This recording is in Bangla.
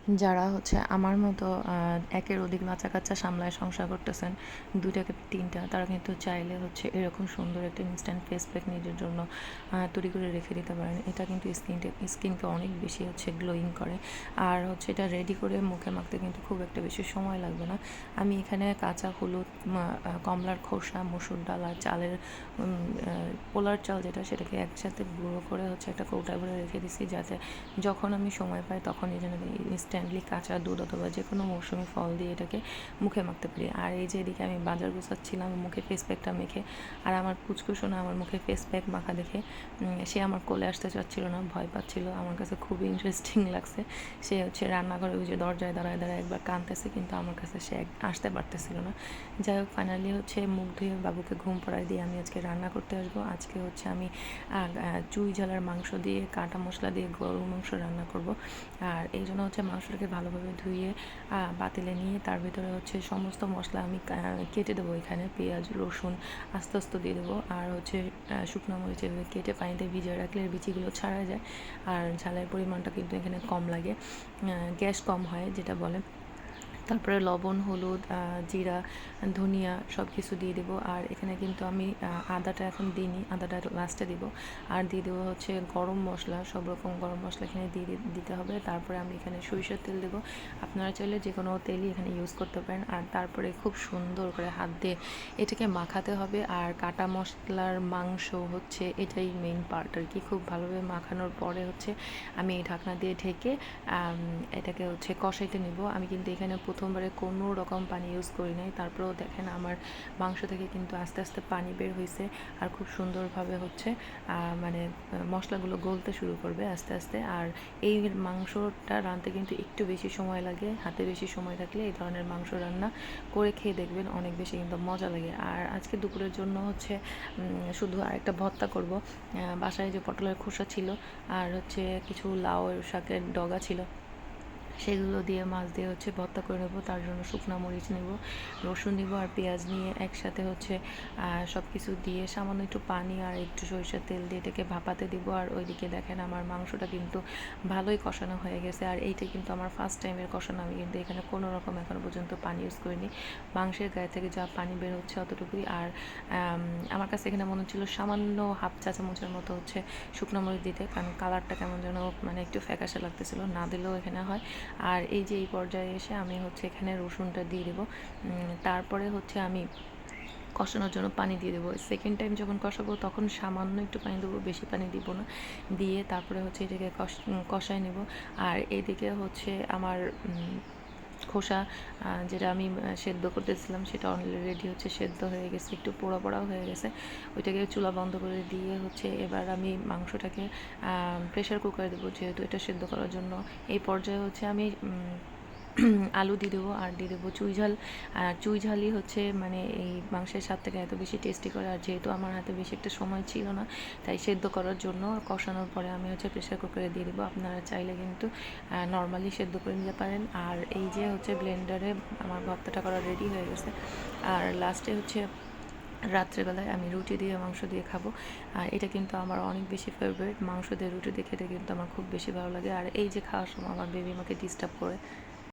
যারা হচ্ছে আমার মতো একের অধিক বাচ্চা-কাচ্চা সামলায় সংসার করতেছেন, ২ টা কি ৩ টা, তারা কিন্তু চাইলে হচ্ছে এরকম সুন্দর একটা ইনস্ট্যান্ট ফেস প্যাক নিজের জন্য তৈরি করে রেখে দিতে পারেন। এটা কিন্তু স্কিনকে অনেক বেশি হচ্ছে গ্লোয়িং করে। আর হচ্ছে এটা রেডি করে মুখে মাখতে কিন্তু খুব একটা বেশি সময় লাগবে না। আমি এখানে কাঁচা হলুদ, কমলার খোসা, মসুর ডাল আর চালের পোলার চাল যেটা, সেটাকে একসাথে গুঁড়ো করে হচ্ছে একটা কৌটায় ভরে রেখে দিছি, যাতে যখন আমি সময় পাই তখন এই যেন ইনস্ট্যান্টলি কাঁচা দুধ অথবা যে কোনো মৌসুমি ফল দিয়ে এটাকে মুখে মাখতে পারি। আর এই যে এদিকে আমি বাজার গুছাচ্ছিলাম মুখে ফেস প্যাকটা মেখে, আর আমার পুচকুসোনা আমার মুখে ফেস প্যাক মাখা দেখে সে আমার কোলে আসতে চাচ্ছিল না, ভয় পাচ্ছিল। আমার কাছে খুবই ইন্টারেস্টিং লাগছে। সে হচ্ছে রান্নাঘরে ওই যে দরজায় দাঁড়ায় দাঁড়ায় একবার কাঁদতেছে, কিন্তু আমার কাছে সে আসতে পারতেছিল না। যাই হোক, ফাইনালি হচ্ছে মুখ ধুয়ে বাবুকে ঘুম পাড়ায় দিয়ে আমি আজকে রান্না করতে আসবো। আজকে হচ্ছে আমি চুই ঝালার মাংস দিয়ে কাটা মশলা দিয়ে গরুর মাংস রান্না করব। আর এই জন্য হচ্ছে মাংসটাকে ভালোভাবে ধুয়ে পাতিলে নিয়ে তার ভিতরে হচ্ছে সমস্ত মশলা আমি কেটে দেবো। এখানে পেঁয়াজ, রসুন আস্তে আস্তে দিয়ে দেবো, আর হচ্ছে শুকনো মরিচ এভাবে কেটে পানিতে ভিজিয়ে রাখলে এর বিচিগুলো ছাড়া যায়। আর ঝালের পরিমাণটা কিন্তু এখানে কম লাগে, গ্যাস কম হয় যেটা বলে। তারপরে লবণ, হলুদ, জিরা, ধনিয়া সব কিছু দিয়ে দেবো। আর এখানে কিন্তু আমি আদাটা এখন দিইনি, আদাটা লাস্টে দিব। আর দিয়ে দেবো হচ্ছে গরম মশলা, সব রকম গরম মশলা এখানে দিয়ে দিতে হবে। তারপরে আমি এখানে সরিষার তেল দেবো। আপনারা চাইলে যে কোনো তেলই এখানে ইউজ করতে পারেন। আর তারপরে খুব সুন্দর করে হাত দিয়ে এটাকে মাখাতে হবে। আর কাটা মশলার মাংস হচ্ছে এটাই মেইন পার্ট আর কি। খুব ভালোভাবে মাখানোর পরে হচ্ছে আমি এই ঢাকনা দিয়ে ঢেকে এটাকে হচ্ছে কষাইতে নেব। আমি কিন্তু এখানে প্রথমবারে কোনো রকম পানি ইউজ করি নাই, তারপরেও দেখেন আমার মাংস থেকে কিন্তু আস্তে আস্তে পানি বের হয়েছে। আর খুব সুন্দরভাবে হচ্ছে মানে মশলাগুলো গলতে শুরু করবে আস্তে আস্তে। আর এই মাংসটা রাঁধতে কিন্তু একটু বেশি সময় লাগে, হাতে বেশি সময় থাকলে এই ধরনের মাংস রান্না করে খেয়ে দেখবেন অনেক বেশি কিন্তু মজা লাগে। আর আজকে দুপুরের জন্য হচ্ছে শুধু আরেকটা ভর্তা করব। বাসায় যে পটলের খোসা ছিল আর হচ্ছে কিছু লাউ শাকের ডগা ছিল, সেগুলো দিয়ে মাছ দিয়ে হচ্ছে ভর্তা করে নেবো। তার জন্য শুকনো মরিচ নেব, রসুন নেব আর পেঁয়াজ নিয়ে একসাথে হচ্ছে সব কিছু দিয়ে সামান্য একটু পানি আর একটু সরিষার তেল দিয়ে এটাকে ভাপাতে দিব। আর ওইদিকে দেখেন আমার মাংসটা কিন্তু ভালোই কষানো হয়ে গেছে। আর এইটা কিন্তু আমার ফার্স্ট টাইমের কষানো, আমি কিন্তু এখানে কোনো রকম এখনও পর্যন্ত পানি ইউজ করিনি। মাংসের গায়ে থেকে যা পানি বের হচ্ছে অতটুকুই। আর আমার কাছে এখানে মনে হচ্ছিলো সামান্য হাফ চা চামচের মতো হচ্ছে শুকনো মরিচ দিতে, কারণ কালারটা কেমন যেন মানে একটু ফ্যাকাশে লাগতেছিলো, না দিলেও এখানে হয়। আর এই যে এই পর্যায়ে এসে আমি হচ্ছে এখানে রসুনটা দিয়ে দেবো। তারপরে হচ্ছে আমি কষানোর জন্য পানি দিয়ে দেবো। সেকেন্ড টাইম যখন কষাবো তখন সামান্য একটু পানি দেবো, বেশি পানি দিব না। দিয়ে তারপরে হচ্ছে এটাকে কষায় নেব। আর এদিকে হচ্ছে আমার খোসা যেটা আমি সেদ্ধ করতেছিলাম সেটা অলরেডি হচ্ছে সেদ্ধ হয়ে গেছে, একটু পোড়া পোড়াও হয়ে গেছে। ওইটাকে চুলা বন্ধ করে দিয়ে হচ্ছে এবার আমি মাংসটাকে প্রেশার কুকারে দেবো, যেহেতু এটা সেদ্ধ করার জন্য। এই পর্যায়ে হচ্ছে আমি আলু দিয়ে দেবো আর দিয়ে দেবো চুই ঝাল। আর চুই ঝালই হচ্ছে মানে এই মাংসের স্বাদটাকে এত বেশি টেস্টি করে। আর যেহেতু আমার হাতে বেশি একটা সময় ছিল না, তাই সেদ্ধ করার জন্য কষানোর পরে আমি হচ্ছে প্রেশার কুকারে দিয়ে দেবো। আপনারা চাইলে কিন্তু নর্মালি সেদ্ধ করে নিতে পারেন। আর এই যে হচ্ছে ব্লেন্ডারে আমার ভর্তাটা করা রেডি হয়ে গেছে। আর লাস্টে হচ্ছে রাত্রেবেলায় আমি রুটি দিয়ে মাংস দিয়ে খাবো। আর এটা কিন্তু আমার অনেক বেশি ফেভারিট, মাংস দিয়ে রুটি দিয়ে খেতে কিন্তু আমার খুব বেশি ভালো লাগে। আর এই যে খাওয়ার সময় আমার বেবি আমাকে ডিস্টার্ব করে।